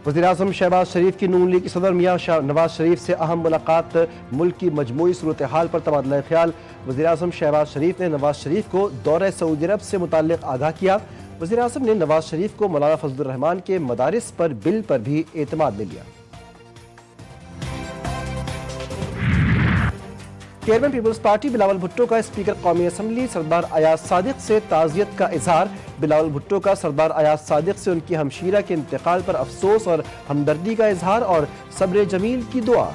वज़ीर-ए-आज़म शहबाज शरीफ की नून लीग के सदर मियां नवाज शरीफ से अहम मुलाकात, मुल्क की मजमूई सूरत हाल पर तबादला ख्याल। वज़ीर-ए-आज़म शहबाज शरीफ ने नवाज शरीफ को दौरे सऊदी अरब से मुताल्लिक़ आगाह किया। वज़ीर-ए-आज़म ने नवाज शरीफ को मौलाना फजलुर रहमान के मदारिस पर बिल पर भी एतमाद में लिया। चेयरमैन पीपल्स पार्टी बिलावल भुट्टो का स्पीकर कौमी असम्बली सरदार अयाज सादिक से ताज़ियत का इजहार। बिलावल भुट्टो का सरदार अयाज सादिक से उनकी हमशीरा के इंतकाल पर अफसोस और हमदर्दी का इजहार और सब्र जमील की दुआ।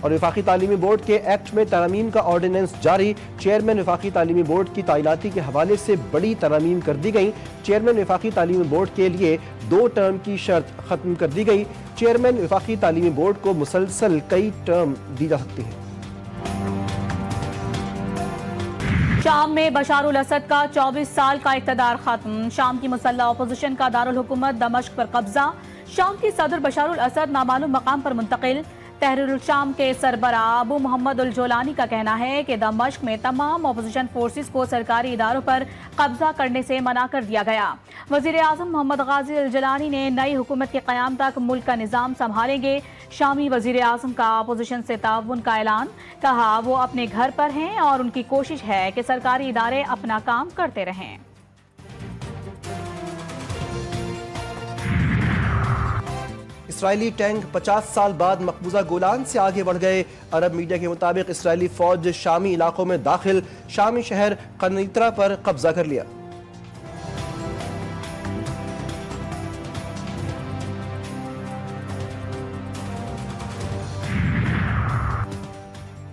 और वफाकी तालीमी बोर्ड के एक्ट में तरमीम का ऑर्डिनेंस जारी। चेयरमैन वफाकी तालीमी बोर्ड की तैनाती के हवाले से बड़ी तरमीम कर दी गई। चेयरमैन वफाकी तालीमी बोर्ड के लिए 2 टर्म की शर्त खत्म कर दी गई। चेयरमैन वफाकी तालीमी बोर्ड को मुसलसल कई टर्म दी जा सकती है। शाम में बशारुल असद का 24 साल का इक़्तिदार खत्म। शाम की मुसल्लह अपोजिशन का दारुल हुकूमत दमश्क पर कब्जा। शाम की सदर बशारुल असद नामालूम मकाम पर मुंतकिल। तहरीरुल शाम के सरबरा अबू मोहम्मद उल जोलानी का कहना है कि दमश्क में तमाम अपोजिशन फोर्सेस को सरकारी इदारों पर कब्जा करने से मना कर दिया गया। वज़ीर आज़म मोहम्मद गाजी अल जलानी ने नई हुकूमत के क़याम तक मुल्क का निज़ाम संभालेंगे। शामी वज़ीर आज़म का अपोजिशन से ताउन का ऐलान। कहा वो अपने घर पर हैं और उनकी कोशिश है कि सरकारी इदारे अपना काम करते रहें। इसराइली टैंक 50 साल बाद मकबूजा गोलान से आगे बढ़ गए। अरब मीडिया के मुताबिक इसराइली फौज शामी इलाकों में दाखिल, शामी शहर कनीत्रा पर कब्जा कर लिया।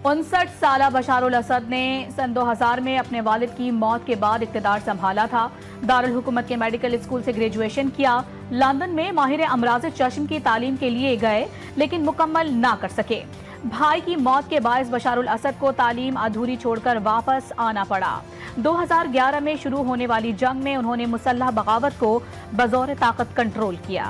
59 साला बशारुल असद ने सन 2000 में अपने वालिद की मौत के बाद इक़्तिदार संभाला था। दारुल हुकूमत के मेडिकल स्कूल से ग्रेजुएशन किया। लंदन में माहिर अमराज चश्म की तालीम के लिए गए लेकिन मुकम्मल ना कर सके। भाई की मौत के बायस बशारुल असद को तालीम अधूरी छोड़कर वापस आना पड़ा। 2011 में शुरू होने वाली जंग में उन्होंने मुसल्लह बगावत को बज़ौर ताकत कंट्रोल किया।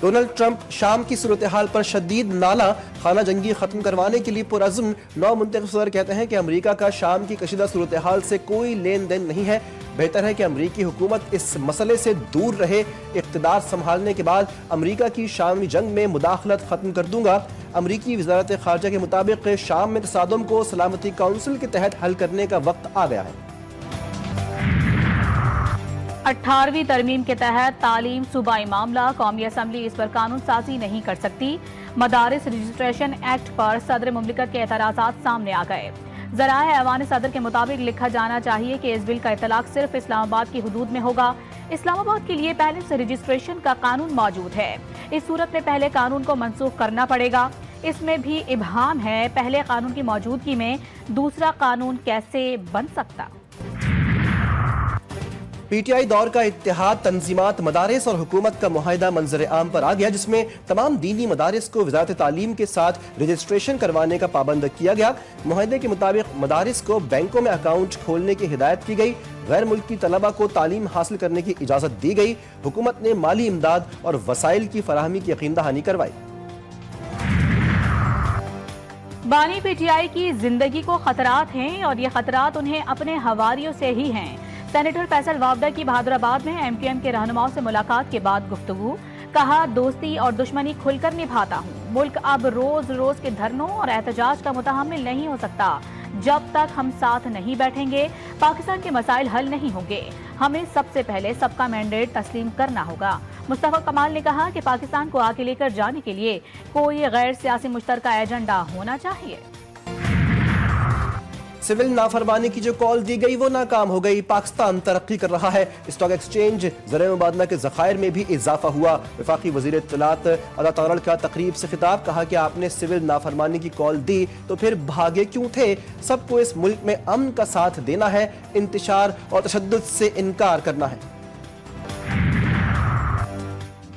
डोनाल्ड ट्रंप शाम की सूरत हाल पर शदीद नाला, खाना जंगी खत्म करवाने के लिए पुरअज़्म। नौ मुंतखब सदर कहते हैं कि अमरीका का शाम की कशीदा सूरत हाल से कोई लेन देन नहीं है। बेहतर है कि अमरीकी हुकूमत इस मसले से दूर रहे। इक़्तिदार संभालने के बाद अमरीका की शामी जंग में मुदाखलत खत्म कर दूंगा। अमरीकी वज़ारत ख़ारजा के मुताबिक शाम में तसादुम को सलामती काउंसिल के तहत हल करने का वक्त आ गया है। 18वीं तरमीम के तहत तालीम सूबाई मामला। कौमी असम्बली इस पर कानून साजी नहीं कर सकती। मदारिस रजिस्ट्रेशन एक्ट पर सदर मुमलिकत के एतराज़ात सामने आ गए। ज़राए ऐवान सदर के मुताबिक लिखा जाना चाहिए कि इस बिल का इतलाक सिर्फ इस्लामाबाद की हुदूद में होगा। इस्लामाबाद के लिए पहले से रजिस्ट्रेशन का कानून मौजूद है। इस सूरत में पहले कानून को मनसूख करना पड़ेगा। इसमें भी इबहाम है, पहले कानून की मौजूदगी में दूसरा कानून कैसे बन सकता। पीटीआई दौर का इत्तेहाद, तंजीमात, मदारिस और हुकूमत का मुआहिदा मंजर आम पर आ गया, जिसमें तमाम दीनी मदारिस को वज़ारत तालीम के साथ रजिस्ट्रेशन करवाने का पाबंद किया गया। मुआहिदे के मुताबिक मदारिस को बैंकों में अकाउंट खोलने की हिदायत की गई। गैर मुल्की तलबा को तालीम हासिल करने की इजाज़त दी गई। हुकूमत ने माली इमदाद और वसाइल की फराहमी की यकीन दहानी करवाई। बानी पीटीआई की जिंदगी को खतरात हैं और ये खतरात उन्हें अपने हवारियों से ही हैं। सेनेटर फैसल वावदा की बहादुराबाद में एमक्यूएम के रहनुमाओं से मुलाकात के बाद गुफ्तगू। कहा, दोस्ती और दुश्मनी खुलकर निभाता हूँ। मुल्क अब रोज रोज के धरनों और एहतजाज का मुतहम्मिल नहीं हो सकता। जब तक हम साथ नहीं बैठेंगे पाकिस्तान के मसाइल हल नहीं होंगे। हमें सबसे पहले सबका मैंडेट तस्लीम करना होगा। मुस्तफा कमाल ने कहा कि पाकिस्तान को आगे लेकर जाने के लिए कोई गैर सियासी मुश्तरका एजेंडा होना चाहिए। सिविल नाफरमानी की जो कॉल दी गई वो नाकाम हो गई। पाकिस्तान तरक्की कर रहा है। स्टॉक एक्सचेंज, ज़र मुबादला के ज़खायर में भी इजाफा हुआ। वफाकी वज़ीर इत्तलात अता तारड़ का तकरीब से खिताब। कहा कि आपने सिविल नाफरमानी की कॉल दी तो फिर भागे क्यों थे। सबको इस मुल्क में अमन का साथ देना है, इंतशार और तशद्दुद से इनकार करना है।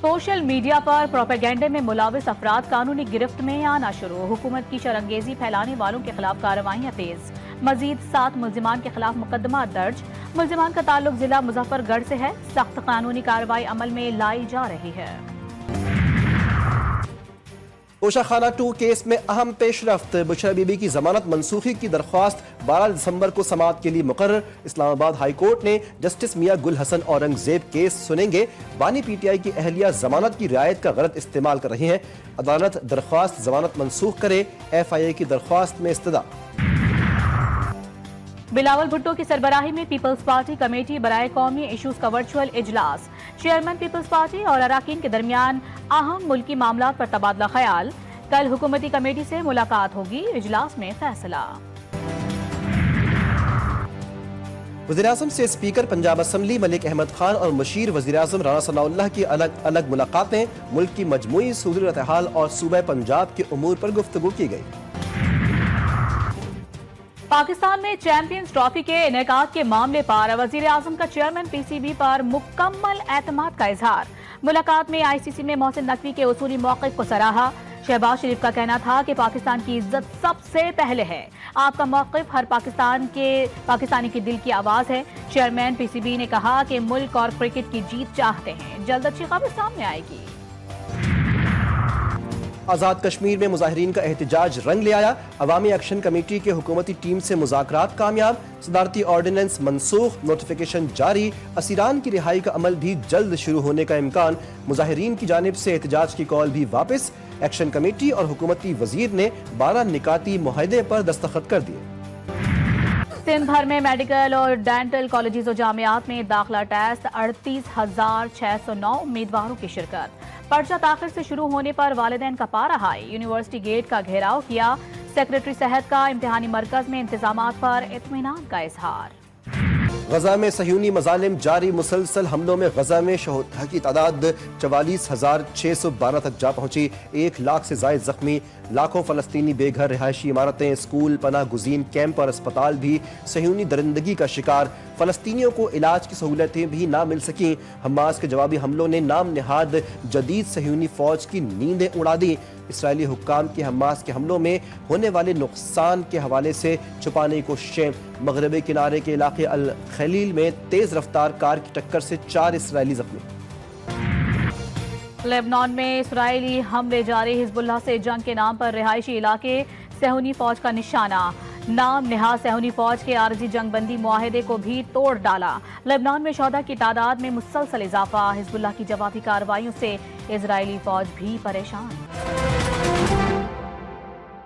सोशल मीडिया पर प्रोपेगेंडे में मुलाविस अफराद कानूनी गिरफ्त में आना शुरू। हुकूमत की शरंगेजी फैलाने वालों के खिलाफ कार्रवाइयां तेज। मजीद 7 मुल्जिमान के खिलाफ मुकदमा दर्ज। मुल्जिमान का ताल्लुक जिला मुजफ्फरगढ़ से है। सख्त कानूनी कार्रवाई अमल में लाई जा रही है। ओशा खाना 2 केस में अहम पेशरफ्त। बुशरा बीबी की जमानत मनसूखी की दरख्वास्त 12 दिसंबर को समाअत के लिए मुकर्रर। इस्लामाबाद हाई कोर्ट ने जस्टिस मियां गुल हसन औरंगजेब केस सुनेंगे। बानी पीटीआई की अहलिया जमानत की रियायत का गलत इस्तेमाल कर रही हैं। अदालत दरख्वास्त जमानत मनसूख करे। FIA की दरख्वास्त में इस्तदा। बिलावल भुट्टो की सरबराही में पीपल्स पार्टी कमेटी बराए कौमी इशूज का वर्चुअल इजलास। चेयरमैन पीपल्स पार्टी और अराकीन के दरमियान अहम मुल्की मामलात पर तबादला ख्याल। कल हुकूमती कमेटी से मुलाकात होगी, इजलास में फैसला। वज़ीर-ए-आज़म से स्पीकर पंजाब असम्बली मलिक अहमद खान और मुशीर वज़ीर-ए-आज़म राना सनाउल्लाह की अलग अलग मुलाकातें। मुल्क की मजमूई सूरत हाल और सूबे पंजाब के उमूर पर गुफ्तगू की गई। पाकिस्तान में चैंपियंस ट्रॉफी के इनेकाद के मामले पर वजीर आजम का चेयरमैन PCB पर मुकम्मल एतमाद का इजहार। मुलाकात में ICC में मोहसिन नकवी के उसूली मौक़िफ़ को सराहा। शहबाज शरीफ का कहना था कि पाकिस्तान की इज्जत सबसे पहले है। आपका मौक़िफ़ हर पाकिस्तानी के दिल की आवाज़ है। चेयरमैन PCB ने कहा कि मुल्क और क्रिकेट की जीत चाहते हैं। जल्द अच्छी खबर सामने आएगी। आज़ाद कश्मीर में मुजाहिरीन का एहतजाज रंग ले आया। अवामी एक्शन कमेटी के हुकूमती टीम से मुज़ाकरात कामयाब। सदारती ऑर्डिनेंस मनसूख, नोटिफिकेशन जारी। असीरान की रिहाई का अमल भी जल्द शुरू होने का इम्कान। मुजाहिरीन की जानिब से एहतजाज की कॉल भी वापस। एक्शन कमेटी और हुकूमती वजीर ने 12 निकाती मुआहदे पर दस्तखत कर दिए। सिंध भर में मेडिकल और डेंटल कॉलेजेस और जामियात में दाखिला टेस्ट 38,609 उम्मीदवारों की शिरकत। पर्चा ताखिर से शुरू होने पर वालिदैन का पारा हाई। यूनिवर्सिटी गेट का घेराव किया। सेक्रेटरी सेहत का इम्तिहानी मरकज में इंतजामात पर इत्मीनान का इजहार। गजा में सह्यूनी मजालिम जारी। मुसलसल हमलों में गजा में शहीदों की तादाद 44,612 तक जा पहुंची। 1 लाख से जायद जख्मी। लाखों फलस्तीनी बेघर। रिहायशी इमारतें, स्कूल, पनाह गुज़ीन कैंप और अस्पताल भी सह्यूनी दरिंदगी का शिकार। फलस्तीनियों को इलाज की सहूलतें भी ना मिल सकीं। हमास के जवाबी हमलों ने नाम निहाद जदीद सह्यूनी फौज की नींदें उड़ा दी। इसराइली हुक्काम के हमास के हमलों में होने वाले नुकसान के हवाले से छुपाने की कोशिशें। मगरबी किनारे के इलाके अल खलील में तेज रफ्तार कार की टक्कर से 4 इसराइली जख्मी। लेबनान में इसराइली हमले जारी। हिजबुल्लाह से जंग के नाम पर रिहायशी इलाके सह्यूनी फौज का निशाना। नाम निहाद सह्यूनी फौज के आरजी जंगबंदी मुआहदे को भी तोड़ डाला। लेबनान में शोहदा की तादाद में मुसलसल इजाफा। हिजबुल्लाह की जवाबी कार्रवाइयों से इजरायली फौज भी परेशान।